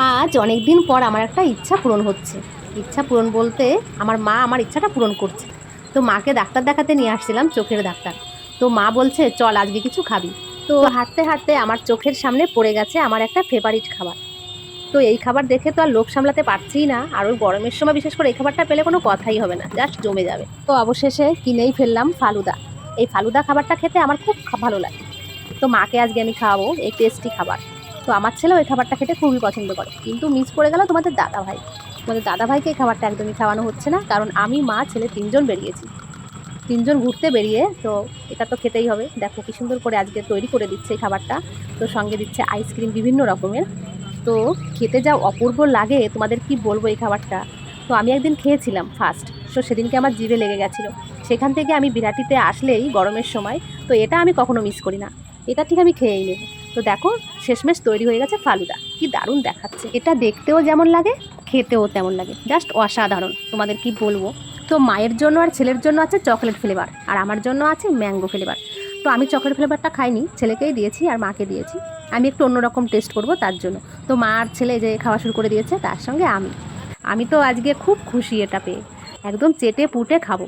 আজ অনেক দিন পর আমার একটা ইচ্ছা পূরণ হচ্ছে। ইচ্ছা পূরণ বলতে আমার মা আমার ইচ্ছাটা পূরণ করছে। তো মাকে ডাক্তার দেখাতে নিয়ে আসছিলাম, চোখের ডাক্তার। তো মা বলছে চল আজকে কিছু খাবি। তো হাঁটতে হাঁটতে আমার চোখের সামনে পড়ে গেছে আমার একটা ফেভারিট খাবার। তো এই খাবার দেখে তো আর লোভ সামলাতে পারছিই না, আর ওই গরমের সময় বিশেষ করে এই খাবারটা পেলে কোনো কথাই হবে না, জাস্ট জমে যাবে। তো অবশেষে কিনেই ফেললাম ফালুদা। এই ফালুদা খাবারটা খেতে আমার খুব ভালো লাগে। তো মাকে আজকে আমি খাওয়াবো এই টেস্টি খাবার। তো আমার ছেলেও এই খাবারটা খেতে খুবই পছন্দ করে, কিন্তু মিস করে গেল তোমাদের দাদাভাই। তোমাদের দাদাভাইকে এই খাবারটা একদমই খাওয়ানো হচ্ছে না, কারণ আমি মা ছেলে তিনজন বেরিয়েছি। তিনজন ঘুরতে বেরিয়ে তো এটা তো খেতেই হবে। দেখো কি সুন্দর করে আজকে তৈরি করে দিচ্ছে এই খাবারটা। তো সঙ্গে দিচ্ছে আইসক্রিম বিভিন্ন রকমের। তো খেতে যা অপূর্ব লাগে, তোমাদের কি বলবো এই খাবারটা। তো আমি একদিন খেয়েছিলাম ফার্স্ট, তো সেদিনকে আমার জিভে লেগে গেছিলো। সেখান থেকে আমি বিরাটিতে আসলেই গরমের সময় তো এটা আমি কখনো মিস করি না। এটা ঠিক আমি খেয়েই নেব। তো দেখো শেষমেশ তৈরি হয়ে গেছে ফালুদা, কি দারুণ দেখাচ্ছে। এটা দেখতেও যেমন লাগে, খেতেও তেমন লাগে, জাস্ট অসাধারণ। তোমাদের কি বলবো। তো মায়ের জন্য আর ছেলের জন্য আছে চকলেট ফ্লেভার, আর আমার জন্য আছে ম্যাঙ্গো ফ্লেভার। তো আমি চকলেট ফ্লেভারটা খাইনি, ছেলেকেই দিয়েছি আর মাকে দিয়েছি। আমি একটু অন্যরকম টেস্ট করব তার জন্য। তো মা আর ছেলে যে খাওয়া শুরু করে দিয়েছে, তার সঙ্গে আমি তো আজকে খুব খুশি এটা পেয়ে। একদম চেটে পুটে খাবো।